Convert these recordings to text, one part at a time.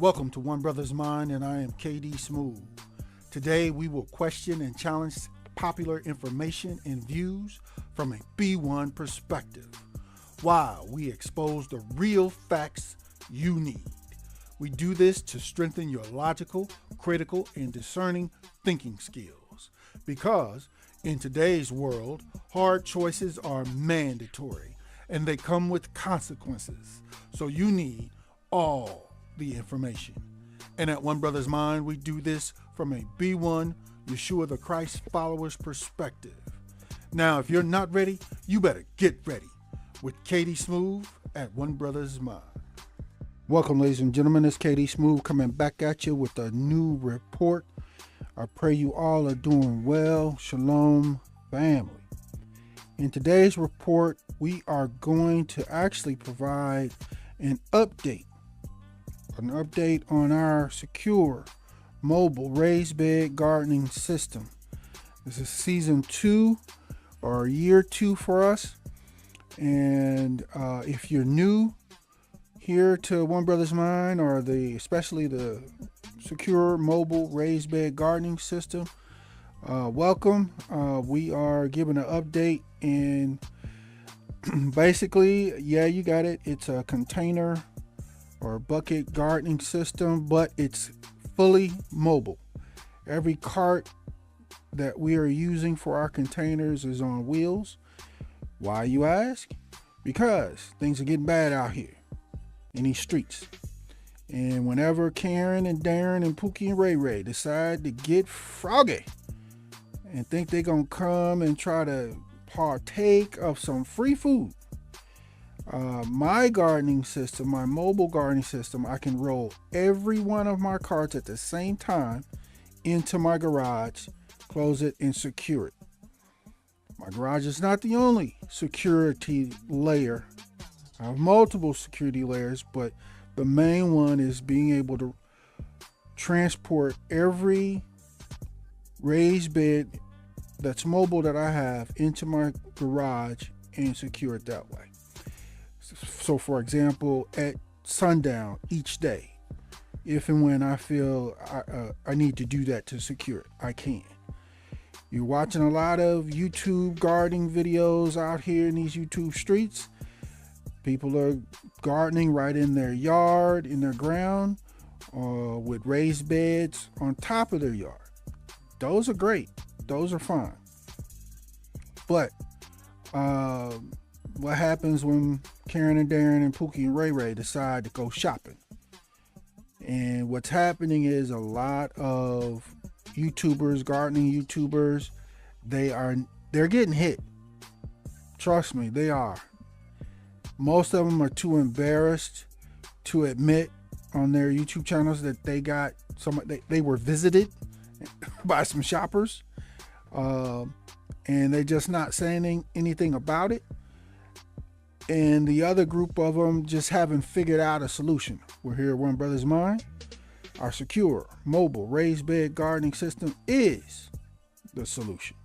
Welcome to One Brothas Mind, and I am KD Smooth. Today we will question and challenge popular information and views from a B1 perspective, while we expose the real facts you need. We do this to strengthen your logical, critical, and discerning thinking skills, because in today's world, hard choices are mandatory and they come with consequences. So you need all the information. And at One Brothas Mind, we do this from a B1 Yeshua the Christ followers perspective. Now, if you're not ready, you better get ready with KD Smooth at One Brothas Mind. Welcome, ladies and gentlemen. It's KD Smooth coming back at you with a new report. I pray you all are doing well. Shalom, family. In today's report, we are going to actually provide an update on our secure mobile raised bed gardening system. This is season 2 or year 2 for us. And if you're new here to One Brothas Mind, or especially the secure mobile raised bed gardening system, welcome. We are giving an update, and basically, yeah, you got it. It's a container or bucket gardening system, but it's fully mobile. Every cart that we are using for our containers is on wheels. Why, you ask? Because things are getting bad out here in these streets. And whenever Karen and Darren and Pookie and Ray Ray decide to get froggy and think they're gonna come and try to partake of some free food, my gardening system, my mobile gardening system, I can roll every one of my carts at the same time into my garage, close it, and secure it. My garage is not the only security layer. I have multiple security layers, but the main one is being able to transport every raised bed that's mobile that I have into my garage and secure it that way. So for example, at sundown each day, if and when I feel I need to do that to secure it, I can. You're watching a lot of YouTube gardening videos out here in these YouTube streets. People are gardening right in their yard, in their ground, with raised beds on top of their yard. Those are great. Those are fine. But what happens when Karen and Darren and Pookie and Ray Ray decide to go shopping? And what's happening is a lot of YouTubers, gardening YouTubers, they're getting hit. Trust me, they are. Most of them are too embarrassed to admit on their YouTube channels that they were visited by some shoppers, and they're just not saying anything about it. And the other group of them just haven't figured out a solution. We're here at One Brothas Mind. Our secure mobile raised bed gardening system is the solution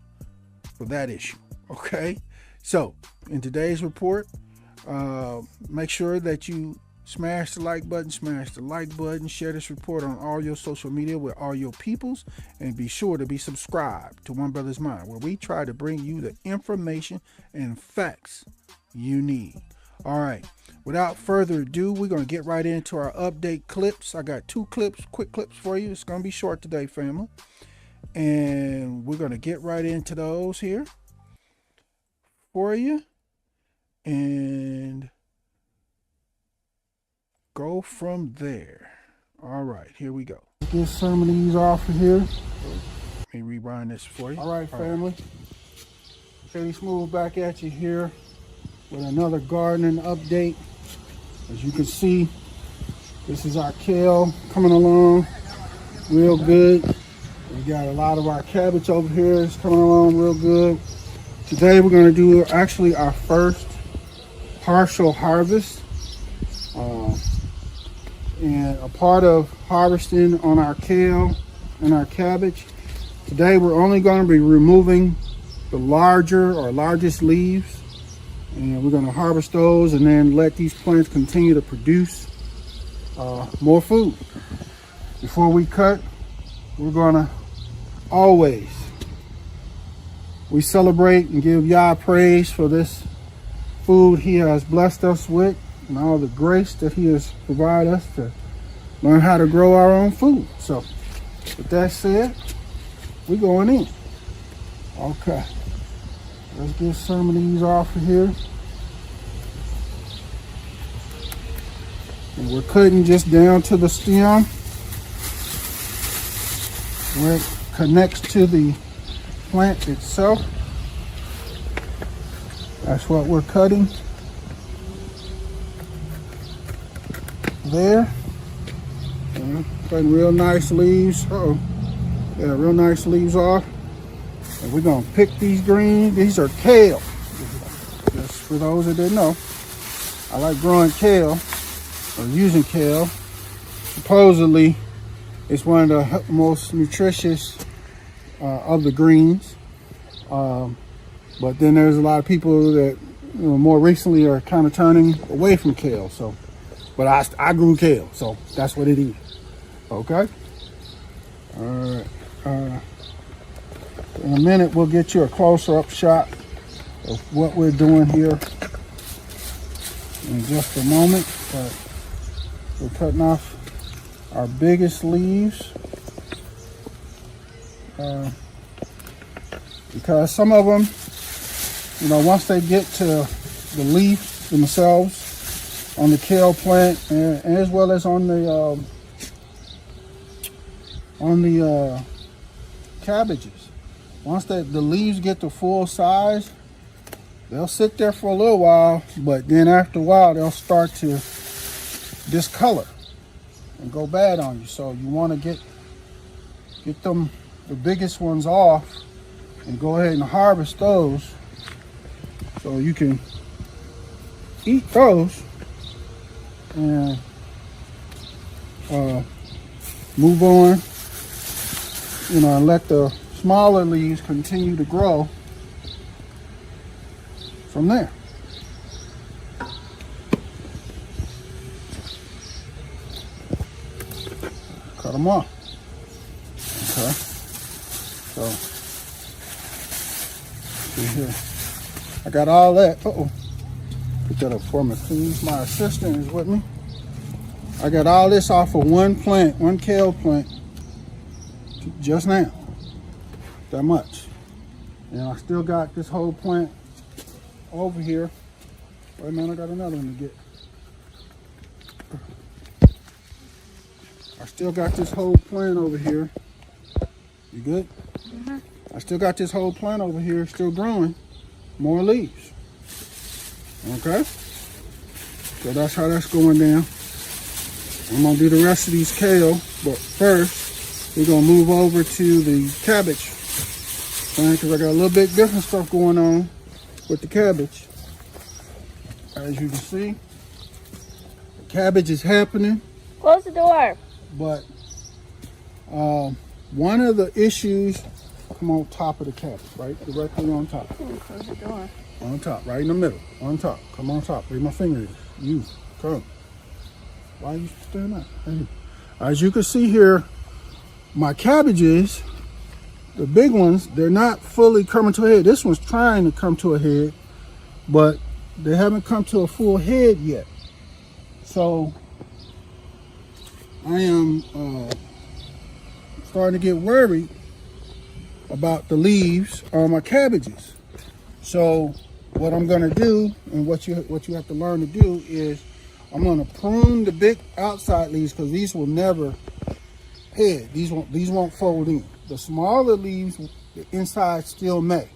for that issue. Okay, so in today's report, make sure that you smash the like button, share this report on all your social media with all your peoples, and be sure to be subscribed to One Brothas Mind, where we try to bring you the information and facts you need. All right, without further ado, we're going to get right into our update clips. I got 2 quick clips for you. It's going to be short today, family, and we're going to get right into those here for you and go from there. All right, here we go. Get some of these off of here. Let me rewind this for you. All right, family. KD Smooth back at you here with another gardening update. As you can see, this is our kale coming along real good. We got a lot of our cabbage over here. It's coming along real good. Today we're going to do actually our first partial harvest. And a part of harvesting on our kale and our cabbage. Today we're only going to be removing the largest leaves, and we're going to harvest those and then let these plants continue to produce more food. Before we cut, we're gonna always, we celebrate and give Yah praise for this food he has blessed us with and all the grace that he has provided us to learn how to grow our own food. So with that said, we're going in. Okay, let's get some of these off of here. And we're cutting just down to the stem where it connects to the plant itself. That's what we're cutting there. And cutting real nice leaves. Uh-oh. Yeah, real nice leaves off. And we're gonna pick these green. These are kale. Just for those that didn't know, I like growing kale or using kale. Supposedly, it's one of the most nutritious of the greens. But then there's a lot of people that, you know, more recently are kind of turning away from kale. So, but I grew kale, so that's what it is. Okay. All right. In a minute, we'll get you a closer up shot of what we're doing here in just a moment. But we're cutting off our biggest leaves because some of them, you know, once they get to the leaf themselves on the kale plant and as well as on the cabbages, once the leaves get to full size, they'll sit there for a little while, but then after a while they'll start to discolor and go bad on you. So you want to get them, the biggest ones, off and go ahead and harvest those so you can eat those and move on, you know, and let the smaller leaves continue to grow from there. Cut them off. Okay. So, see here. I got all that. Uh-oh. Put that up for me, please. My assistant is with me. I got all this off of one plant, one kale plant, just now. That much. And I still got this whole plant over here. Wait a minute, I got another one to get. I still got this whole plant over here. You good? Mm-hmm. I still got this whole plant over here, still growing more leaves. Okay? So that's how that's going down. I'm gonna do the rest of these kale, but first we're gonna move over to the cabbage plant because I got a little bit different stuff going on with the cabbage. As you can see, the cabbage is happening. Close the door. But one of the issues, come on top of the cabbage, right? Directly on top. Close the door. On top, right in the middle. On top. Come on top. Where my finger is. You. Come. Why are you standing up? As you can see here, my cabbages, the big ones, they're not fully coming to a head. This one's trying to come to a head, but they haven't come to a full head yet. So I am starting to get worried about the leaves on my cabbages. So what I'm going to do, and what you have to learn to do, is I'm going to prune the big outside leaves because these will never head. These won't fold in. The smaller leaves, the inside still may,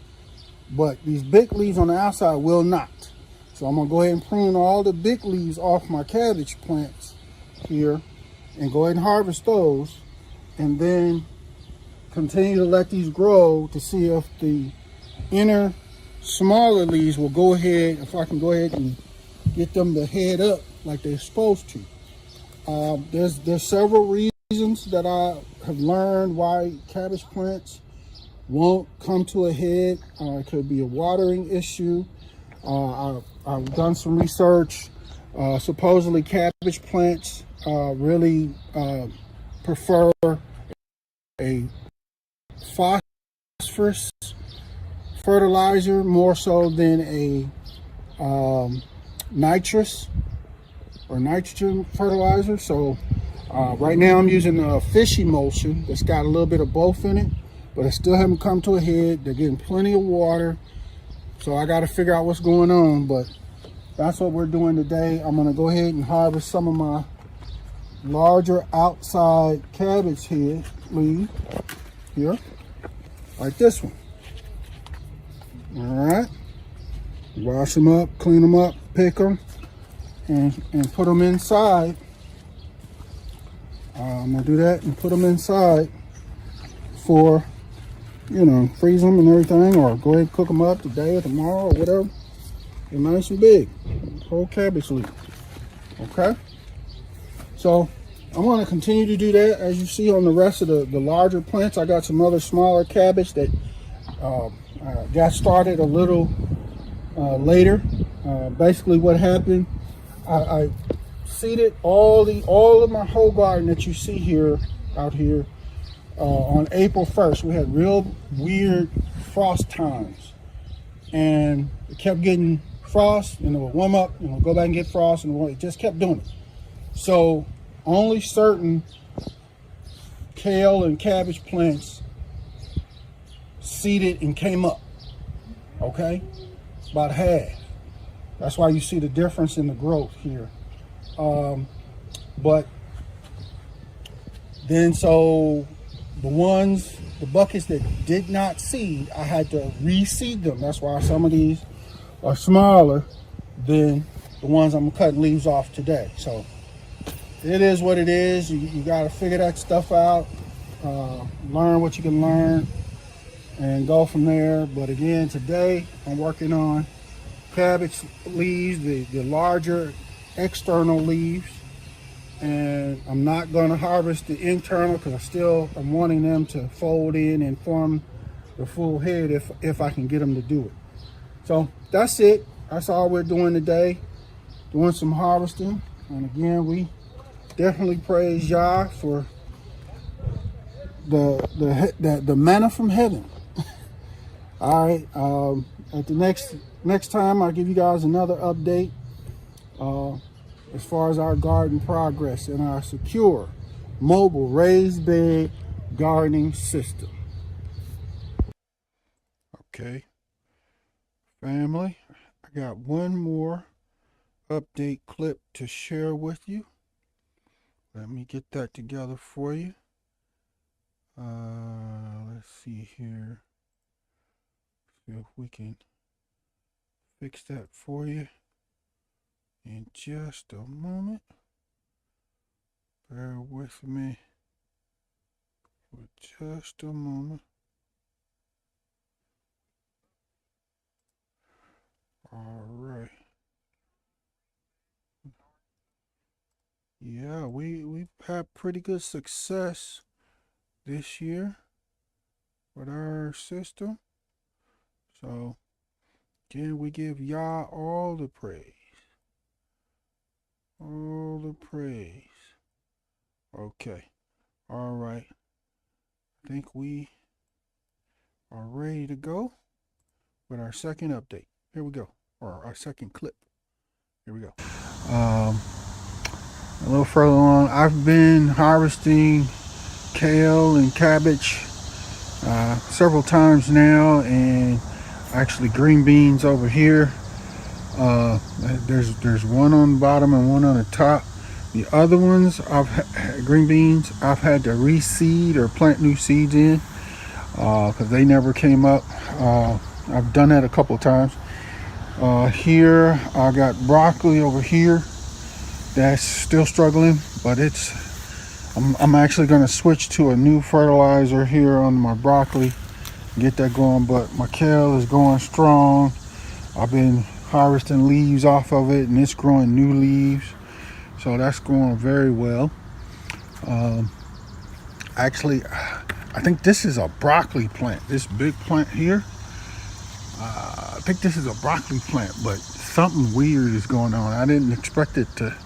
but these big leaves on the outside will not. So I'm going to go ahead and prune all the big leaves off my cabbage plants here and go ahead and harvest those, and then continue to let these grow to see if the inner smaller leaves will go ahead, if I can go ahead and get them to head up like they're supposed to. There's several reasons that I have learned why cabbage plants won't come to a head. It could be a watering issue. I've done some research. Supposedly cabbage plants really prefer a phosphorus fertilizer more so than a nitrous or nitrogen fertilizer. So right now I'm using a fish emulsion that's got a little bit of both in it, but it still haven't come to a head. They're getting plenty of water, so I got to figure out what's going on. But that's what we're doing today. I'm going to go ahead and harvest some of my larger outside cabbage head leaves here, like this one. All right, wash them up, clean them up, pick them, and put them inside. I'm gonna do that and put them inside for, freeze them and everything, or go ahead and cook them up today or tomorrow or whatever. They're nice and big, whole cabbage leaf. Okay, so I'm going to continue to do that. As you see on the rest of the larger plants, I got some other smaller cabbage that got started a little later. Basically what happened, I seeded all of my whole garden that you see here out here on April 1st. We had real weird frost times, and it kept getting frost, and it would warm up, and it would go back and get frost, and it just kept doing it. So only certain kale and cabbage plants seeded and came up. Okay, about half. That's why you see the difference in the growth here. But then, so the buckets that did not seed, I had to reseed them. That's why some of these are smaller than the ones I'm cutting leaves off today. So it is what it is. You got to figure that stuff out, learn what you can learn, and go from there. But again, today I'm working on cabbage leaves, the larger external leaves, and I'm not going to harvest the internal because I'm wanting them to fold in and form the full head if I can get them to do it. So that's it. That's all we're doing today, doing some harvesting. And again, we definitely praise Yah for the manna from heaven. All right. At the next time, I'll give you guys another update as far as our garden progress and our secure mobile raised bed gardening system. Okay, family, I got one more update clip to share with you. Let me get that together for you. Let's see here. See if we can fix that for you in just a moment. Bear with me for just a moment. All right. Yeah, we've had pretty good success this year with our system. So again, we give Yah all the praise. All the praise. Okay. All right. I think we are ready to go with our second update. Here we go. Or our second clip. Here we go. A little further on, I've been harvesting kale and cabbage several times now, and actually green beans over here. There's one on the bottom and one on the top. The other ones, green beans, I've had to reseed or plant new seeds in because they never came up. I've done that a couple of times. Here I got broccoli over here that's still struggling, but I'm actually going to switch to a new fertilizer here on my broccoli, get that going. But my kale is going strong. I've been harvesting leaves off of it, and it's growing new leaves, so that's going very well. Actually, I think this is a broccoli plant, this big plant here. I think this is a broccoli plant, but something weird is going on. I didn't expect it to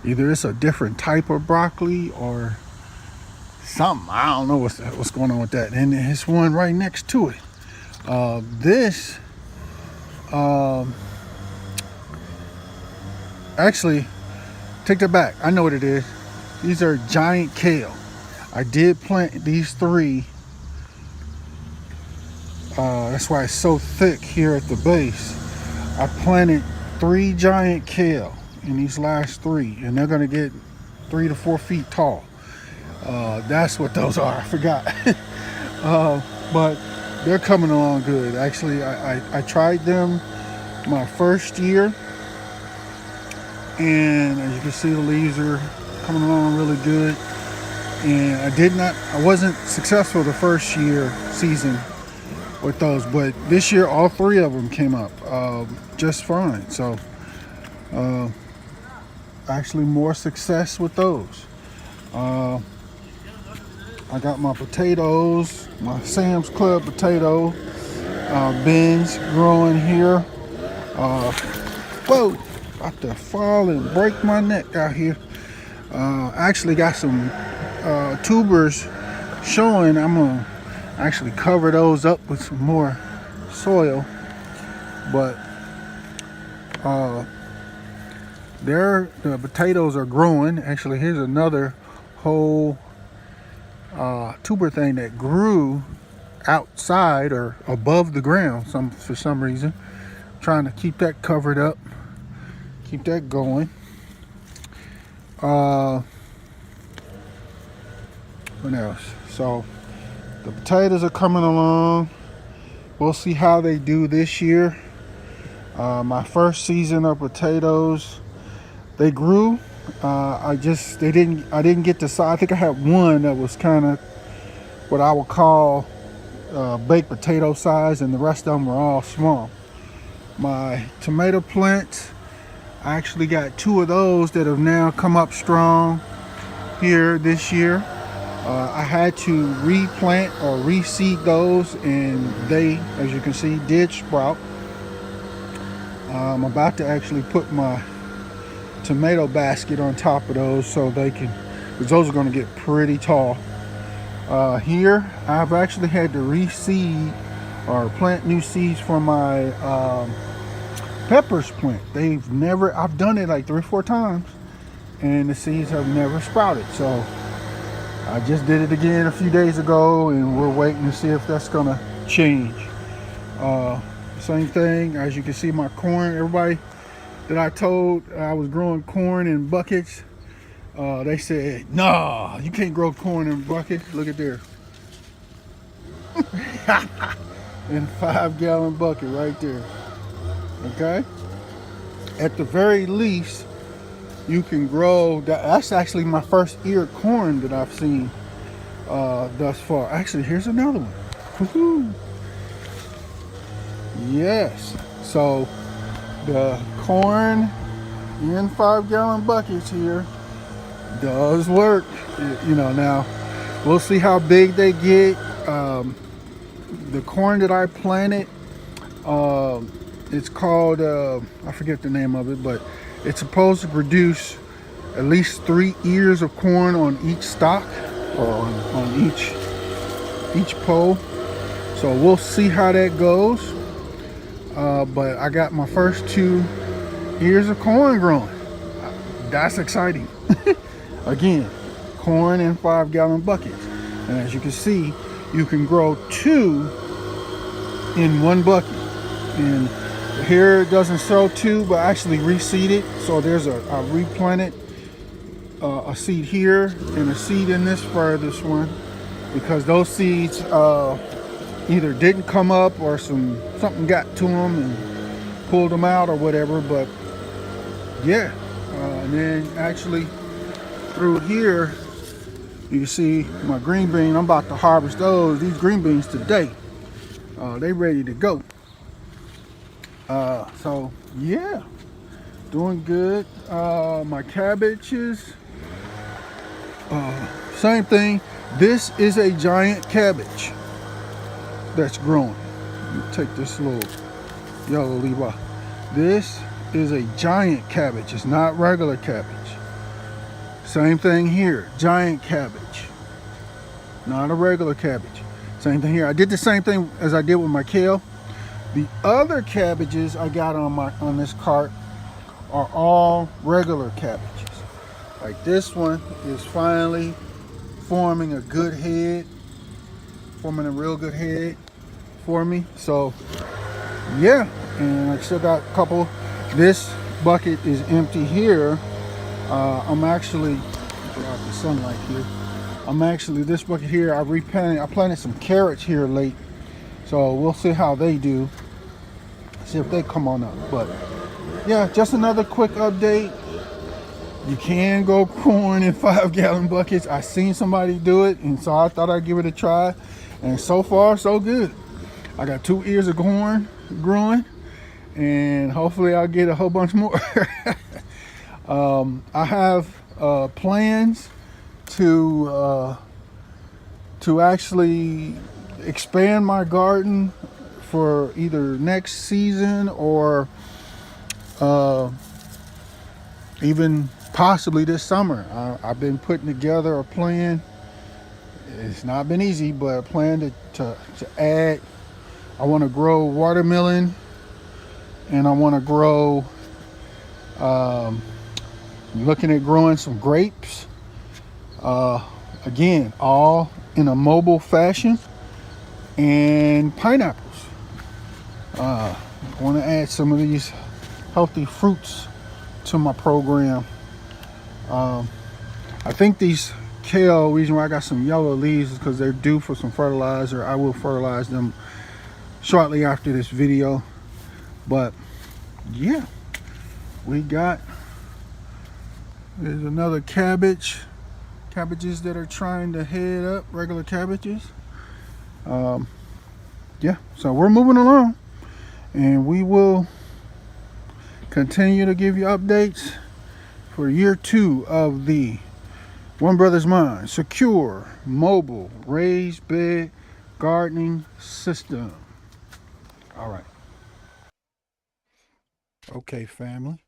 Either it's a different type of broccoli or something. I don't know what's going on with that. And there's one right next to it. This actually, take that back. I know what it is. These are giant kale. I did plant these 3. That's why it's so thick here at the base. I planted 3 giant kale in these last 3, and they're gonna get 3 to 4 feet tall. That's what those are. I forgot. But they're coming along good. Actually, I tried them my first year, and as you can see, the leaves are coming along really good. And I wasn't successful the first season with those, but this year all 3 of them came up just fine. So actually more success with those. I got my potatoes, my Sam's Club potato bins growing here. Whoa, about to fall and break my neck out here. Actually got some tubers showing. I'm gonna actually cover those up with some more soil, but the potatoes are growing. Actually, here's another whole tuber thing that grew outside or above the ground for some reason. Trying to keep that covered up, keep that going. What else? So the potatoes are coming along. We'll see how they do this year. My first season of potatoes, they grew. I didn't get the size. I think I had one that was kind of what I would call baked potato size, and the rest of them were all small. My tomato plants, I actually got 2 of those that have now come up strong here this year. I had to replant or reseed those, and they, as you can see, did sprout. I'm about to actually put my tomato basket on top of those so they can, because those are going to get pretty tall. Here I've actually had to reseed or plant new seeds for my peppers plant. I've done it like 3 or 4 times, and the seeds have never sprouted. So I just did it again a few days ago, and we're waiting to see if that's gonna change. Same thing, as you can see, my corn. Everybody that I told I was growing corn in buckets, they said, "Nah, you can't grow corn in buckets." Look at there. In 5-gallon bucket right there. Okay? At the very least, you can grow that. That's actually my first ear corn that I've seen thus far. Actually, here's another one. Woo-hoo. Yes. So the corn in 5-gallon buckets here does work. Now we'll see how big they get. The corn that I planted, it's called I forget the name of it, but it's supposed to produce at least 3 ears of corn on each stalk, or on each pole. So we'll see how that goes. But I got my first 2 ears of corn growing. That's exciting. Again, corn in 5-gallon buckets. And as you can see, you can grow 2 in 1 bucket. And here it doesn't show 2, but actually reseeded. So there's I replanted a seed here and a seed in this furthest one, because those seeds either didn't come up or something got to them and pulled them out or whatever. But yeah, and then actually through here you can see my green bean. I'm about to harvest these green beans today. They ready to go. So yeah, doing good. My cabbages, same thing. This is a giant cabbage that's growing. Let me take this little yellow leaf off. This is a giant cabbage. It's not regular cabbage. Same thing here, giant cabbage, not a regular cabbage. Same thing here. I did the same thing as I did with my kale. The other cabbages I got on this cart are all regular cabbages. Like this one is finally forming a good head, forming a real good head for me. So yeah, and I still got a couple. This bucket is empty here. I'm actually, get out the sunlight here. This bucket here, I planted some carrots here late. So we'll see how they do. See if they come on up. But yeah, just another quick update. You can go corn in 5-gallon buckets. I seen somebody do it, and so I thought I'd give it a try. And so far, so good. I got 2 ears of corn growing, and hopefully I'll get a whole bunch more. I have plans to actually expand my garden for either next season or even possibly this summer. I've been putting together a plan. It's not been easy, but a plan to add. I want to grow watermelon, and I want to grow, looking at growing some grapes. Again, all in a mobile fashion, and pineapples. I want to add some of these healthy fruits to my program. I think these kale, reason why I got some yellow leaves is because they're due for some fertilizer. I will fertilize them shortly after this video. But yeah, there's another cabbages that are trying to head up, regular cabbages. Yeah, so we're moving along, and we will continue to give you updates for year 2 of the One Brothas Mind secure mobile raised bed gardening system. All right. Okay, family.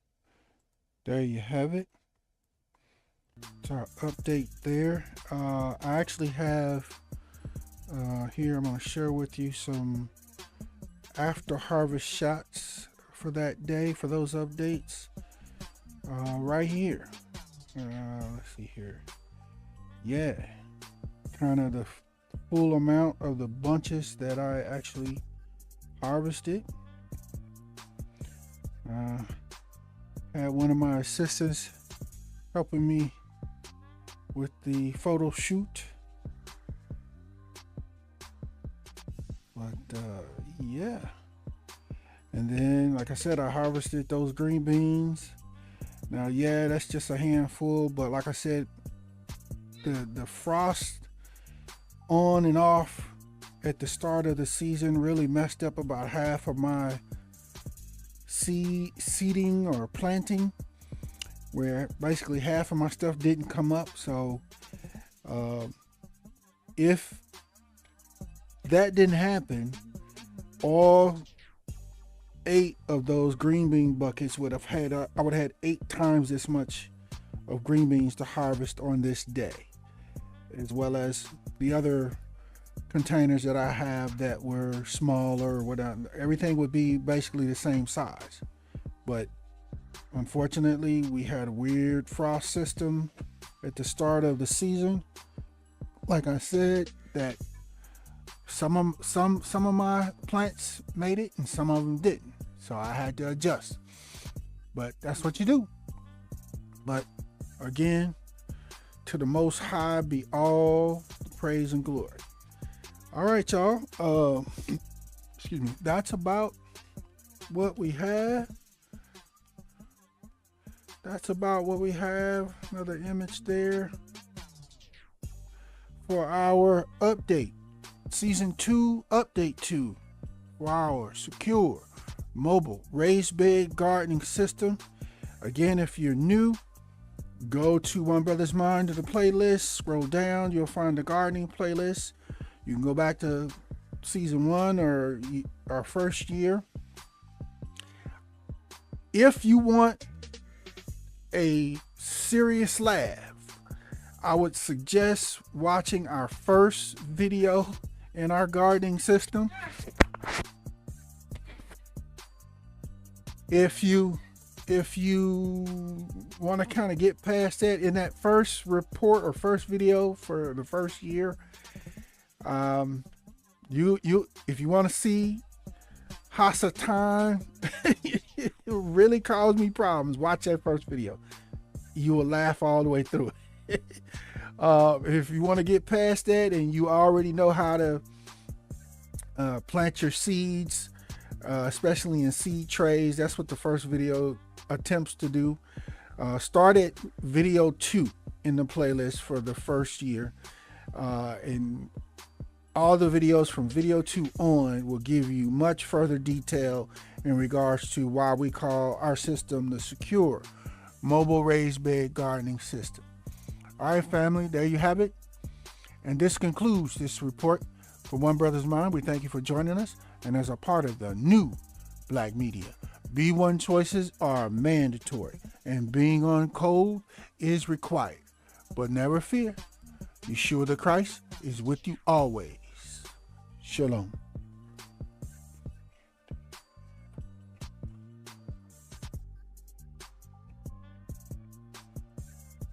There you have it. It's our update there. I actually have here, I'm going to share with you some after harvest shots for that day, for those updates. Right here. Let's see here. Yeah, kind of the full amount of the bunches that I actually harvested. Had one of my assistants helping me with the photo shoot. But yeah, and then like I said, I harvested those green beans. Now yeah, that's just a handful, but like I said, the frost on and off at the start of the season really messed up about half of my seeding or planting, where basically half of my stuff didn't come up. So if that didn't happen, all 8 of those green bean buckets would have had, I would have had 8 times this much of green beans to harvest on this day, as well as the other containers that I have that were smaller or whatever. Everything would be basically the same size. But unfortunately, we had a weird frost system at the start of the season. Like I said, that some of my plants made it and some of them didn't. So I had to adjust. But that's what you do. But again, to the Most High be all praise and glory. All right, y'all. Excuse me. That's about what we have. Another image there for our update. Season 2, update 2 for our secure mobile raised bed gardening system. Again, if you're new, go to One Brothas Mind to the playlist. Scroll down, you'll find the gardening playlist. You can go back to season 1 or our first year. If you want a serious laugh I would suggest watching our first video in our gardening system. If you want to kind of get past that, in that first report or first video for the first year, if you want to see Hasatan, it really caused me problems. Watch that first video. You will laugh all the way through it. If you want to get past that and you already know how to plant your seeds, especially in seed trays, that's what the first video attempts to do. Start at video 2 in the playlist for the first year, and all the videos from video 2 on will give you much further detail in regards to why we call our system the secure mobile raised bed gardening system. All right, family, there you have it. And this concludes this report for One Brothas Mind. We thank you for joining us. And as a part of the new Black media, B1 choices are mandatory and being on code is required. But never fear, Yeshua the Christ is with you always. Shalom.